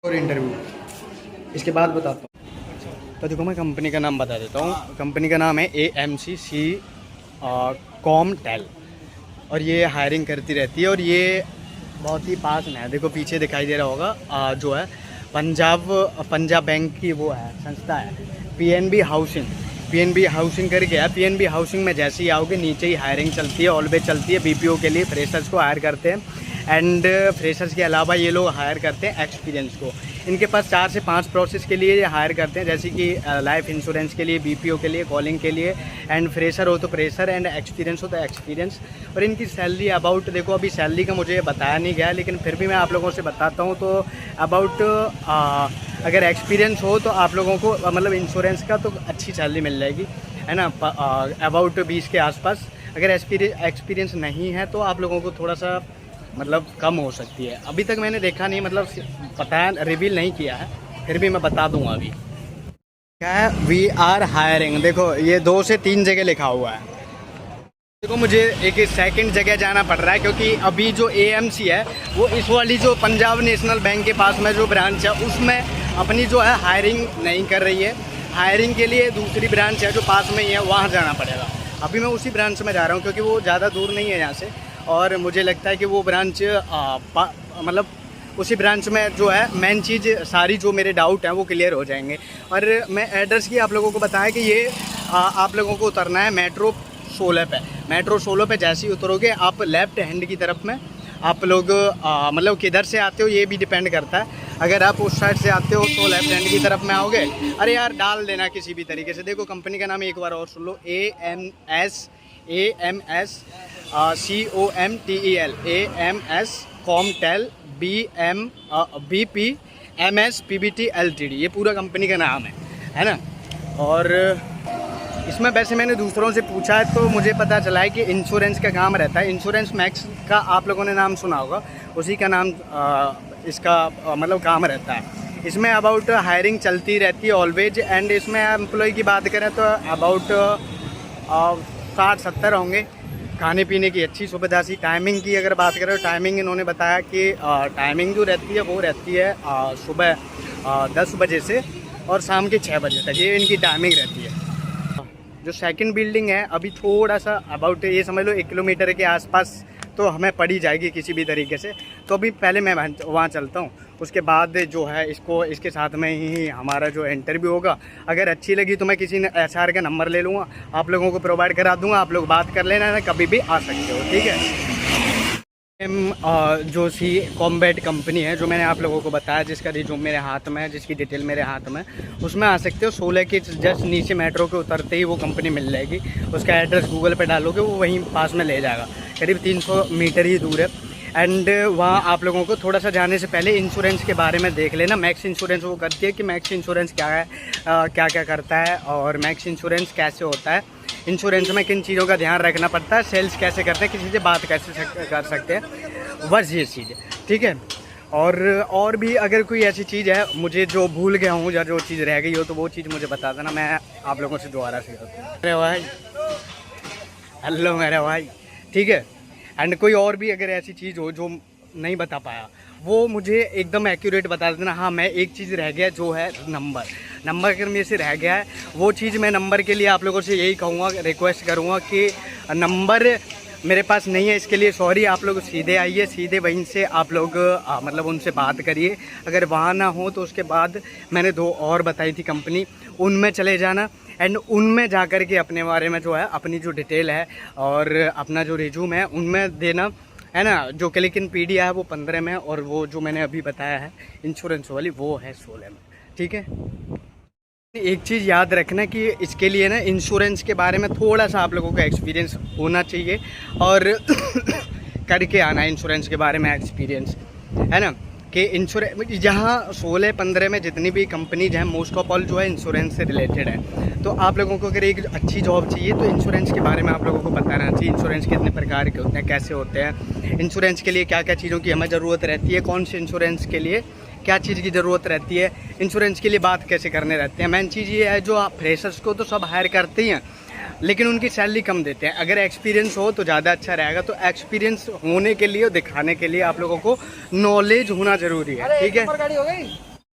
और इंटरव्यू इसके बाद बताता हूँ। तो देखो मैं कंपनी का नाम बता देता हूँ। कंपनी का नाम है AMC कॉमटेल और ये हायरिंग करती रहती है और ये बहुत ही पास में है। देखो पीछे दिखाई दे रहा होगा जो है पंजाब बैंक की वो है संस्था है PNB हाउसिंग करके है। PNB हाउसिंग में जैसे ही आओगे नीचे ही हायरिंग चलती है, ऑलवेज चलती है। BPO के लिए फ्रेशर्स को हायर करते हैं एंड फ्रेशर्स के अलावा ये लोग हायर करते हैं एक्सपीरियंस को। इनके पास 4 से 5 प्रोसेस के लिए ये हायर करते हैं, जैसे कि लाइफ इंश्योरेंस के लिए, BPO के लिए, कॉलिंग के लिए एंड फ्रेशर हो तो फ्रेशर एंड एक्सपीरियंस हो तो एक्सपीरियंस। और इनकी सैलरी अबाउट देखो अभी सैलरी का मुझे बताया नहीं गया, लेकिन फिर भी मैं आप लोगों से बताता हूँ। तो अबाउट अगर एक्सपीरियंस हो तो आप लोगों को मतलब इंश्योरेंस का तो अच्छी सैलरी मिल जाएगी, है ना, अबाउट 20 के आसपास। अगर एक्सपीरियंस नहीं है तो आप लोगों को थोड़ा सा मतलब कम हो सकती है। अभी तक मैंने देखा नहीं, मतलब पता है रिवील नहीं किया है, फिर भी मैं बता दूंगा। अभी क्या है, वी आर हायरिंग। देखो ये 2 से 3 जगह लिखा हुआ है। देखो मुझे एक सेकंड जगह जाना पड़ रहा है क्योंकि अभी जो AMC है वो इस वाली जो पंजाब नेशनल बैंक के पास में जो ब्रांच है उसमें अपनी जो है हायरिंग नहीं कर रही है। हायरिंग के लिए दूसरी ब्रांच है जो पास में ही है, वहाँ जाना पड़ेगा। अभी मैं उसी ब्रांच में जा रहा हूँ क्योंकि वो ज़्यादा दूर नहीं है यहाँ से और मुझे लगता है कि वो ब्रांच मतलब उसी ब्रांच में जो है मेन चीज़ सारी जो मेरे डाउट हैं वो क्लियर हो जाएंगे। और मैं एड्रेस की आप लोगों को बताया कि ये आप लोगों को उतरना है मेट्रो 16 पे। मेट्रो 16 पे जैसे ही उतरोगे आप लेफ़्ट हैंड की तरफ में आप लोग मतलब किधर से आते हो ये भी डिपेंड करता है। अगर आप उस साइड से आते हो तो लेफ्ट हैंड की तरफ में आओगे। अरे यार डाल देना किसी भी तरीके से। देखो कंपनी का नाम एक बार और सुन लो, AMS COMTEL AMS कॉमटेल BPMS PBT LTD, ये पूरा कंपनी का नाम है ना। और इसमें वैसे मैंने दूसरों से पूछा है तो मुझे पता चला है कि इंश्योरेंस का काम रहता है। इंश्योरेंस मैक्स का आप लोगों ने नाम सुना होगा, उसी का नाम इसका मतलब काम रहता है। इसमें अबाउट हायरिंग चलती रहती है ऑलवेज एंड इसमें एम्प्लॉय की बात करें तो अबाउट 60-70 होंगे। खाने पीने की अच्छी सुविधा सी। टाइमिंग की अगर बात करें तो टाइमिंग इन्होंने बताया कि टाइमिंग जो रहती है वो रहती है सुबह 10 बजे से और शाम के 6 बजे तक, ये इनकी टाइमिंग रहती है। जो सेकंड बिल्डिंग है अभी थोड़ा सा अबाउट ये समझ लो 1 किलोमीटर के आसपास तो हमें पड़ी जाएगी किसी भी तरीके से। तो अभी पहले मैं वहाँ चलता हूँ, उसके बाद जो है इसके साथ में ही हमारा जो इंटरव्यू होगा। अगर अच्छी लगी तो मैं किसी ने HR का नंबर ले लूँगा, आप लोगों को प्रोवाइड करा दूँगा, आप लोग बात कर लेना है, कभी भी आ सकते हो, ठीक है। जो कॉम्बैट कंपनी है जो मैंने आप लोगों को बताया, जिसका रिज्यूम मेरे हाथ में है, जिसकी डिटेल मेरे हाथ में, उसमें आ सकते हो। 16 के जस्ट नीचे मेट्रो के उतरते ही वो कंपनी मिल जाएगी। उसका एड्रेस गूगल पे डालोगे वो वहीं पास में ले जाएगा, करीब 300 मीटर ही दूर है। एंड वहाँ आप लोगों को थोड़ा सा जाने से पहले इंश्योरेंस के बारे में देख लेना। मैक्स इंश्योरेंस वो करती है कि मैक्स इंश्योरेंस क्या है, क्या क्या करता है और मैक्स इंश्योरेंस कैसे होता है, इंश्योरेंस में किन चीज़ों का ध्यान रखना पड़ता है, सेल्स कैसे करते हैं, किसी से बात कैसे कर सकते हैं, बस ये चीज़ है, ठीक है। और भी अगर कोई ऐसी चीज़ है मुझे जो भूल गया हूँ या जो चीज़ रह गई हो तो वो चीज़ मुझे बता देना, मैं आप लोगों से दोबारा से अरे भाई हेलो मेरे भाई, ठीक है। एंड कोई और भी अगर ऐसी चीज़ हो जो नहीं बता पाया वो मुझे एकदम एक्यूरेट बता देना। हाँ मैं एक चीज़ रह गया जो है नंबर अगर मेरे से रह गया है वो चीज़ मैं नंबर के लिए आप लोगों से यही कहूँगा, रिक्वेस्ट करूँगा कि नंबर मेरे पास नहीं है, इसके लिए सॉरी। आप लोग सीधे आइए, सीधे वहीं से आप लोग मतलब उनसे बात करिए। अगर वहाँ ना हो तो उसके बाद मैंने 2 और बताई थी कंपनी, उनमें चले जाना एंड उनमें जा कर के अपने बारे में जो है अपनी जो डिटेल है और अपना जो रिज्यूम है उनमें देना, है ना। जो क्लिक इन PDF है वो 15 में और वो जो मैंने अभी बताया है इंश्योरेंस वाली वो है 16 में, ठीक है। एक चीज़ याद रखना कि इसके लिए ना इंश्योरेंस के बारे में थोड़ा सा आप लोगों का एक्सपीरियंस होना चाहिए और करके आना इंश्योरेंस के बारे में एक्सपीरियंस, है ना। कि इंश्योरेंस जहाँ 16-15 में जितनी भी कंपनीज हैं मोस्ट ऑफ ऑल जो है इंश्योरेंस से रिलेटेड है। तो आप लोगों को अगर एक अच्छी जॉब चाहिए तो इंश्योरेंस के बारे में आप लोगों को बताना चाहिए। इंश्योरेंस कितने प्रकार के होते हैं, कैसे होते हैं, इंश्योरेंस के लिए क्या क्या चीज़ों की हमें ज़रूरत रहती है, कौन से इंश्योरेंस के लिए क्या चीज़ की ज़रूरत रहती है, इंश्योरेंस के लिए बात कैसे करने रहते हैं। मेन चीज़ ये है जो आप फ्रेशर्स को तो सब हायर करते ही हैं लेकिन उनकी सैलरी कम देते हैं। अगर एक्सपीरियंस हो तो ज़्यादा अच्छा रहेगा। तो एक्सपीरियंस होने के लिए और दिखाने के लिए आप लोगों को नॉलेज होना ज़रूरी है, ठीक है।